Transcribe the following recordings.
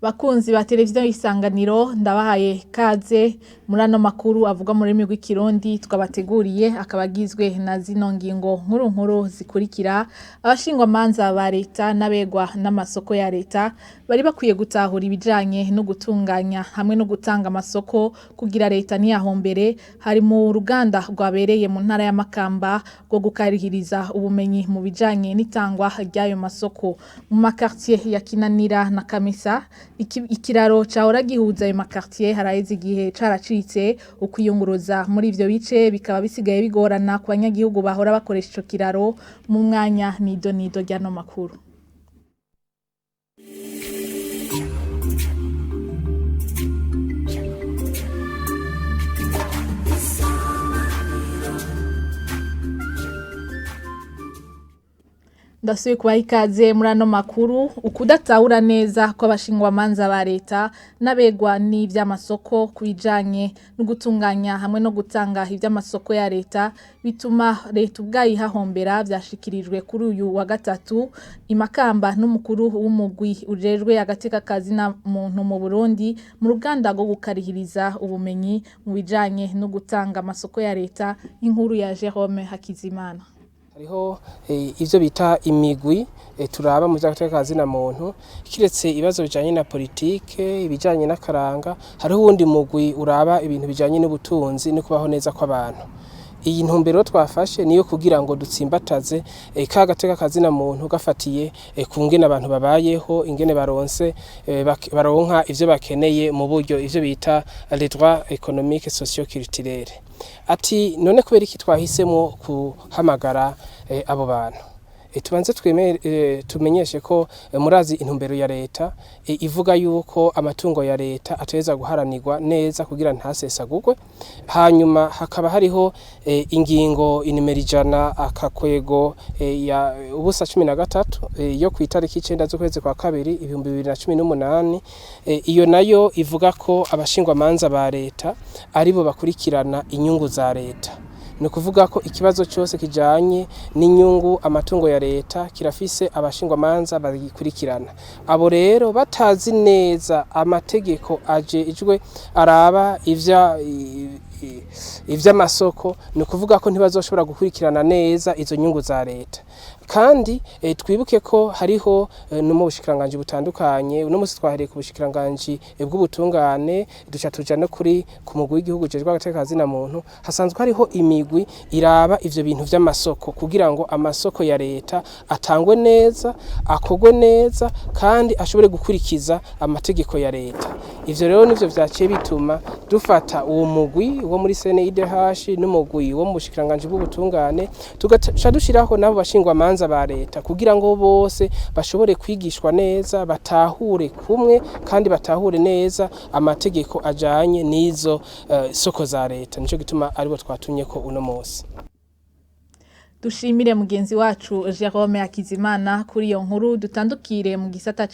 Bakunzi ba televiziyo Isanganiro ndabahaye kaze muri ano makuru avuga mu rurimi rw'ikirundi twabateguriye akabagizwe na zino ngingo nkuru zikurikira. Abashingwa manza ba leta n'abegwa n'amasoko ya leta bari bakwiye gutahura ibijanye no gutunganya hamwe no gutanga amasoko kugira leta ntiyahombere. Hari mu ruganda rwabereye mu ntara ya Makamba rwo gukarihiriza ubumenyi mu bijanye n'itangwa ry'ayo masoko mu makartier ya Kinanira na Kamesa. Ikiraro cahora gihuza ayo makartier haraheze igihe caracitse ukwiyunguruza muri ivyo bice bikaba bisigaye bigorana ku banyagihugu bahora bakoresha ico kiraro. Mu mwanya nido ry'ano makuru. Ndasubiye kubaha ikaze muri ano makuru. Ukudatahura neza kw'abashingwa manza ba leta n'abegwa n'ivy'amasoko kubijanye no gutunganya hamwe no gutanga ivy'amasoko ya leta bituma leta ubwayi hahombera. Vyashikirijwe kuri uyu wa gatatu Imakamba n'umukuru w'umugwi ujejwe agateka kazi na muntu mu Burundi mu ruganda rwo gukarihiriza ubumenyi mu bijanye no gutanga amasoko ya leta. Inkuru ya Jerome Hakizimana. Hariho ivyo bita imigwi turaba mu vy'agateka kazi na muntu kiretse ibibazo bijanye na politike ibijanye n'akaranga. Hariho uwundi mugwi uraba ibintu bijanye n'ubutunzi no kubaho neza kw'abantu. Iyi ntumbero twafashe niyo kugira ngo dutsimbataze ka gateka kazi na muntu gafatiye ku ngene abantu babayeho ingene baronka ivyo bakeneye mu buryo ivyo bita les droits économiques socio-culturels. Ati none kubera iki twahisemo kuhamagara abo bantu? Tubanze tumenyeshe ko murazi intumbero ya leta ivuga yuko amatungo ya leta ateza guharanirwa neza kugira ntasesagurwe. Hanyuma hakaba hariho ingingo inimero 100 akakwego ya ubusa 13 yo ku itariki 9 z'ukwezi kwa kabiri 2018. Iyo nayo ivuga ko abashingwa manza ba leta aribo bakurikirana inyungu za leta. Ni kuvuga ko ikibazo cyose kijanye n'inyungu amatungo ya leta kirafise abashingwa manza bagikurikirana. Abo rero batazi neza amategeko ajejwe araba ivy'amasoko ni kuvuga ko ntibazoshobora gukurikirana neza izo nyungu za leta. Kandi twibuke ko hariho no mu bushikiranganje butandukanye. Uno musi twahereye ku bushikiranganje bw'ubutungane duca tuja no kuri ku mugwi w'igihugu jejwe agateka kazi na muntu. Hasanzwe hariho imigwi iraba ivyo bintu vy'amasoko kugira ngo amasoko ya leta atangwe neza akogwe neza kandi ashobore gukurikiza amategeko ya leta. Ivyo rero nivyo vyaciye bituma dufata uwo mugwi wo muri CNIDH n'umugwi wo mu bushikiranganje bw'ubutungane tugaca dushiraho nabo bashingwa manza ba leta kugira ngo bose bashobore kwigishwa neza batahure kumwe kandi batahure neza amategeko ajanye n'izo soko za leta. Nico gituma aribo twatumye ko uno munsi. Dushimire mugenzi wacu Jerome Hakizimana kuri iyo nkuru. Dutandukire mu gisata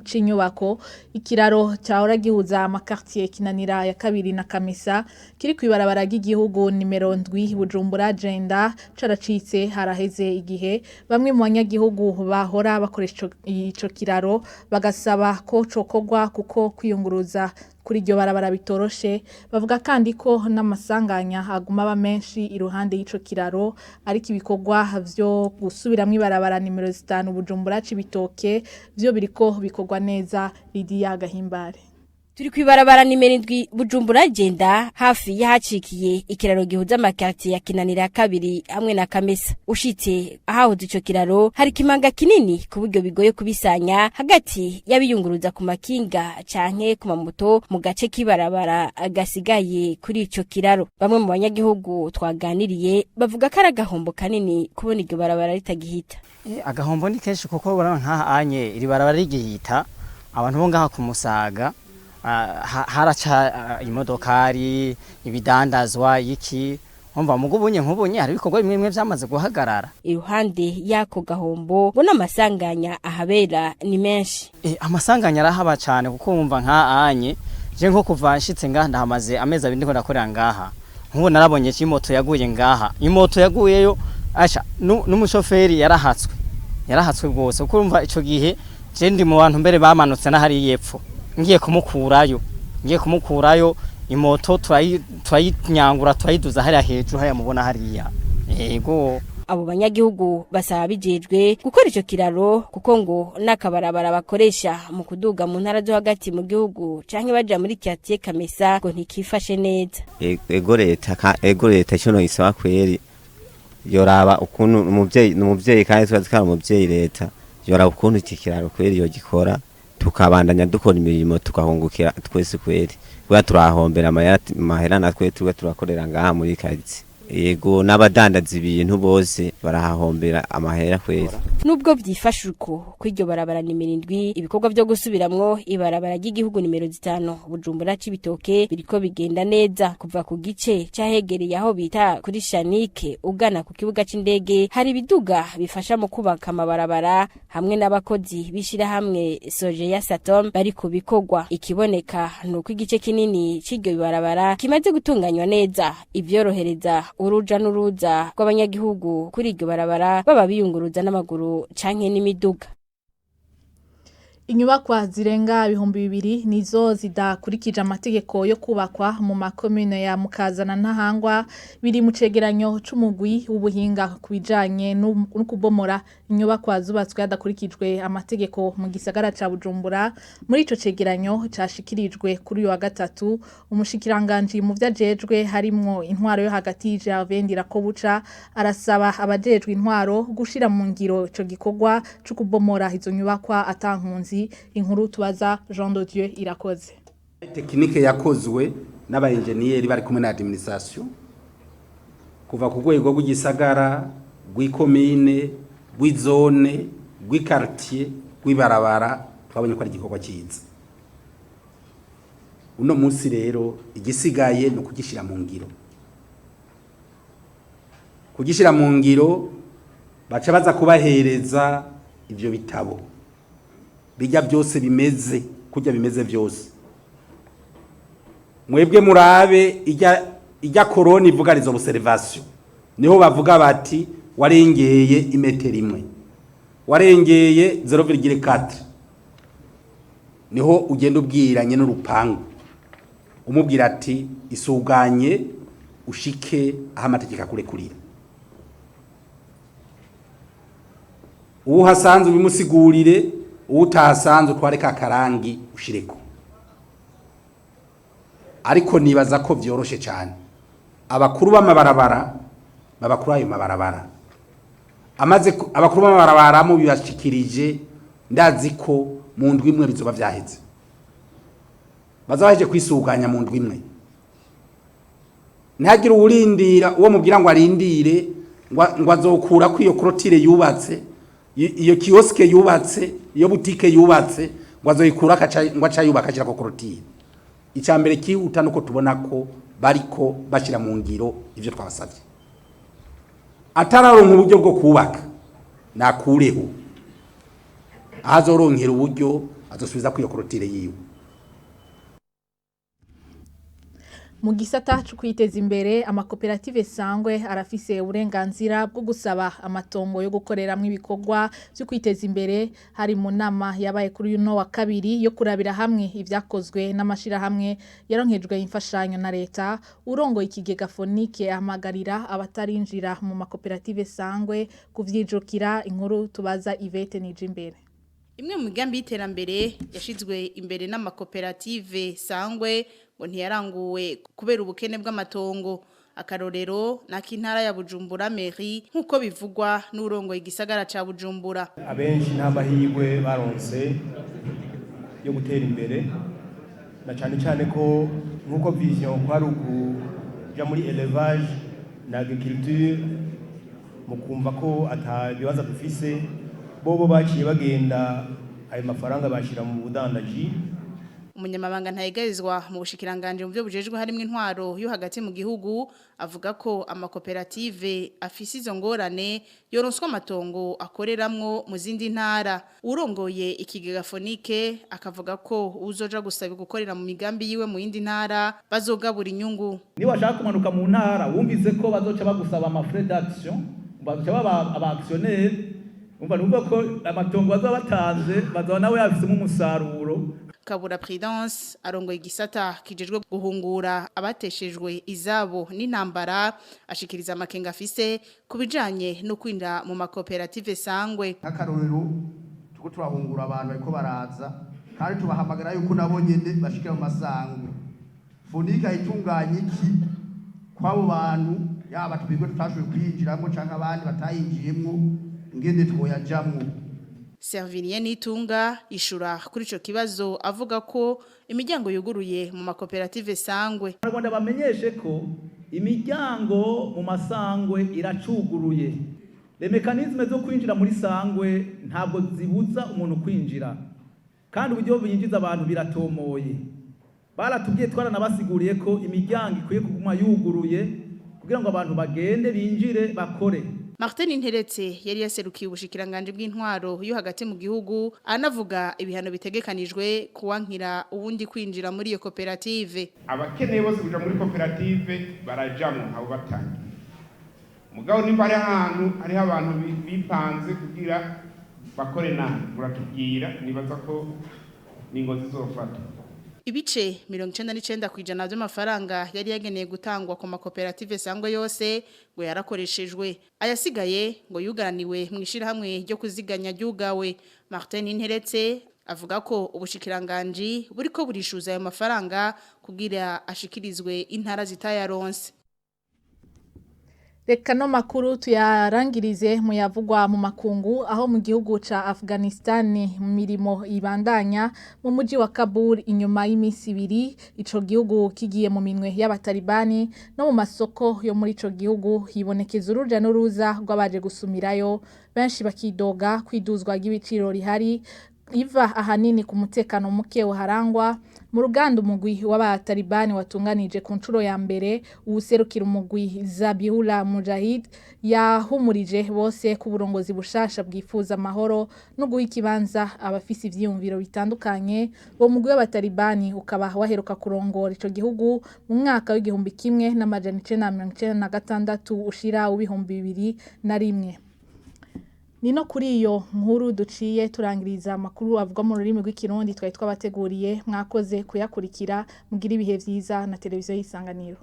c'inyubako. Ikiraro cyahora gihuza amakartier Kinanira ya kabiri na Kamesa kiri kwibarabara ry'igihugu nimero 7 Bujumbura Agenda caracitse haraheze igihe. Bamwe mu banyagihugu bahora bakoresha ico kiraro bagasaba ko cokogwa kuko kwiyunguruza kuri iryo barabara bitoroshe. Bavuga kandi ko n'amasanganya aguma ba menshi iruhande y'ico kiraro, ariko ibikorwa vyo gusubiramwo ibarabara nimero 5 Bujumbura Cibitoke vyo biriko bikorwa neza. Lydia Gahimbare. Turi kwibarabara nimero 7 Bujumbura Agenda hafi yahacikiye ikiraro gihuza amakartier ya Kinanira kabiri hamwe na Kamesa. Ushitse ahahoze ico kiraro hari kimanga kinini ku buryo bigoye kubisanya hagati y'abiyunguruza ku makinga canke ku mamoto mu gace kibarabara agasigaye kuri ico kiraro. Bamwe mu banyagihugu twaganiriye bavuga ko aragahombo kanini kubona iryo barabara ritagihita. Agahombo ni kenshi kuko barana nkaha anye iri barabara rigihita abantu bo ngaha ku Musaga haraca imodokari ibidandazwa iki umva mugubunye nkubunye hari bikorwa bimwe vyamaze guhagarara. Iruhande yako gahombo bona amasanganya ahabera ni menshi. Amasanganya arahaba cyane kuko umva nka anye je nko kuva nshitse ngaha ndahamaze amezi 2 ndiko ndakorera ngaha. Nkubu narabonye imoto yaguye ngaha. Imoto yaguyeyo asha n'umushoferi yarahatswe rwose kuko umva ico gihe je ndi mu bantu mbere bamanutse na hari yepfo ngiye kumukurayo imoto turayinyangura turayiduza hariya hejuru hariya mubona hariya yego. Abo banyagihugu basaba bijejwe gukora ico kiraro kuko ngo nakabarabara bakoresha mu kuduga mu ntara zo hagati mu gihugu canke baja muri quartier Kamesa ngo ntikifashe neza. Ego leta cyo no isaba kweri yoraba ukuntu umuvyeyi kandi twazikara umuvyeyi leta yoraba ukuntu iki kiraro kweri yo gikora tukabandanya dukora imirimo tukahungukira twese kweri kuba turahombera amahera natwe turakorera ngaha muri quartier. Yego n'abadandaza ibintu bose barahahombera amahera kwera. Nubwo byifashe uko kw'iryo barabara nimero 7 ibikorwa byo gusubiramwo ibarabara ry'igihugu nimero 5 Bujumbura Cibitoke biriko bigenda neza kuva ku gice cyahegereye aho bita kuri Shanike ugana ku kibuga c'indege hari ibiduga bifasha mu kubaka amabarabara hamwe n'abakozi bishira hamwe Soje ya Satom bari ku bikorwa. Ikiboneka nuko igice kinini c'iryo barabara kimaze gutunganywa neza ivyorohereza uruja n'uruza rw'abanyagihugu kuri iryo barabara baba biyunguruza n'amaguru canke n'imiduga. Inyubakwa zirenga 200 nizo zidakurikije amategeko yo kubakwa mu makomune ya Mukazana Ntahangwa biri mu cegeranyo c'umugwi w'ubuhinga kubijanye no kubomora inyubakwa zubatswe hadakurikijwe amategeko mu gisagara ca Bujumbura. Muri ico cegeranyo cashikirijwe kuri uyu wa gatatu umushikiranganje mu vyajejwe harimwo intwaro yo hagati Javendira ko buca arasaba abajejwe intwaro gushira mu ngiro ico gikorwa cyo kubomora izo nyubakwa atankunzi. Inkuru tubaza Jean de Dieu Irakoze. Tekinike yakozwe n'abaenjeniyeri bari kumwe na administration kuva ku rwego rw'igisagara rw'ikomine rw'izone rw'ikartier rw'ibarabara twabonye ko ari igikorwa cyiza. Uno munsi rero igisigaye no kugishira mu ngiro. Kugishira mu ngiro baca baza kubahereza ivyo bitabo bijya byose bimeze kujya bimeze byose. Mwebwe murabe ijya koroni ivuga rizo observation niho bavuga bati warengeye imetero imwe warengeye 0,4 niho ugenda ubwiranye n'urupangu umubwira ati isuganye ushike aho amategeko akurekurira. Uwo hasanzwe bimusigurire utahasanzwe twareka karangi ushireko. Ariko nibaza ko vyoroshe cyane abakuru b'amabarabara babakuru ayo mabarabara amaze abakuru b'amabarabara mu bibashikirije ndazi ko mu ndwi imwe bizoba vyaheze bazaje kwisuganya mu ndwi imwe. Ntagira urindira uwo mubwira ngo arindire ngo azokura ko iyo clôture yubatse iyo kioske yubatse iyo butike yubatse ngo azoyikura ngo acayubaka akira ko clôture. Icambere kihuta nuko tubona ko bariko bashira mu ngiro ivyo twabasavye. Atararonka uburyo bwo kubaka nakureho azoronkera uburyo azosubiza ku iyo clôture yiwe. Mu gisata cyo kwiteza imbere amakoperative sangwe arafise uburenganzira bwo gusaba amatongo yo gukoreramwe ibikorwa byo kwiteza imbere. Hari mu nama yabaye kuri uno wa kabiri yo kurabira hamwe ivyakozwe n'amashira hamwe yaronkejwe imfashanyo na leta. Urongo ikigega Fonike amagarira abatarinjira mu makoperative sangwe kuvyijukira. Inkuru tubaza Yvette Nijimbere. Imwe mu migambi y'iterambere yashizwe imbere n'amakoperative sangwe ngo ntiyaranguwe kubera ubukene bw'amatongo. Akarorero n'akintara ya Bujumbura mairie nkuko bivugwa n'urongo igisagara ca Bujumbura. Abenshi nta mahirwe baronse yo gutera imbere na cyane ko nkuko vision kwari ukuja muri élevage na agriculture mu kumva ko atabibaza dufise bobo baciye bagenda ayo mafaranga bashira mu budandaji. Umunyamabanga ntayigarizwa mu bushikiranganje mu byo bujejwe harimo intwaro yo hagati mu gihugu avuga ko amakoperative afise izo ngorane yoronswa amatongo akoreramwo mu zindi ntara. Urongoye ikigega Fonike akavuga ko uzoja gusaba gukorera mu migambi yiwe mu yindi ntara bazogabura inyungu. Ni washaka kumanuka mu ntara wumvize ko bazoca bagusaba ama frais d'action bazoca baba abactionnaire umva nuko ko amatongo bazobatanze bazaba nawe yafisemo umusaruro. Kabura Prudence arongoye igisata kijejwe guhungura abateshejwe izabo n'intambara ashikiriza amakenga afise kubijanye no kwinda mu makoperative sangwe. Akarorero tuko turahungura abantu bariko baraza kandi tubahamagara yuko nabo nyene bashikira mu masangwe. Funika itunganye iki kwabo bantu yaba tubigwe tutashoboye kwinjiramo canke abandi batayinjiyemwo ngende twoyajamwo. Serviniye Nitunga ishura kuri ico kibazo avuga ko imiryango yuguruye mu makoperative sangwe. Rwanda bamenyeshe ko imiryango mu masangwe iracuguruye. Le mécanisme zo kwinjira muri sangwe ntabwo zibuza umuntu kwinjira. Kandi uburyo binjiza abantu biratomoye. Baratubwiye twaranabasiguriye ko imiryango ikwiye kuguma yuguruye kugira ngo abantu bagende binjire bakore. Martin Interetse yari yaserukiye ubushikiranganje bw'intwaro yo hagati mu gihugu anavuga ibihano bitegekanijwe kuwankira ubundi kwinjira muri iyo koperative. Abakeneye bose kuja muri koperative barajamwe abo batangiye. Mugabo nimba ari ahantu ari abantu bipanze kugira bakore nabi muratubwira nibaza ko ningozi zofata. Ibice 99% by'amafaranga yari yageneye gutangwa ku makoperative sangwe yose ngo yarakoreshejwe. Ayasigaye ngo yugaraniwe mu ishirahamwe ryo kuziganya ryugawe. Martin Interetse avuga ko ubushikiranganje buriko burishuza ayo mafaranga kugira ashikirizwe intara zitayaronse. Reka no makuru tuyarangirize mu yavugwa mu makungu aho mu gihugu ca Afghanistan mirimo ibandanya mu muji wa Kabul inyuma y'imisi ibiri ico gihugu kigiye mu minwe y'abatalibani no mu masoko yo muri ico gihugu hibonekeza uruja n'uruza rw'abaje gusumirayo benshi bakidoga kwiduzwa ry'ibiciro rihari iva ahanini ku mutekano muke uharangwa mu ruganda umugwi w'abatalibani watunganije ku nshuro ya mbere uwuserukira umugwi Zabihullah Mujahid yahumurije bose ku burongozi bushasha bwifuza amahoro no guha ikibanza abafise ivyiyumviro bitandukanye uwo mugwi w'abatalibani ukaba waheruka kurongora ico gihugu mu mwaka w'igihumbi kimwe n'amajana 1996 ushira w'ibihumbi 2001. Nino kuri iyo nkuru duciye turangiriza amakuru avuga mu rurimi rw'ikirundi twari twabateguriye mwakoze kuyakurikira mugira ibihe vyiza na televiziyo y'Isanganiro.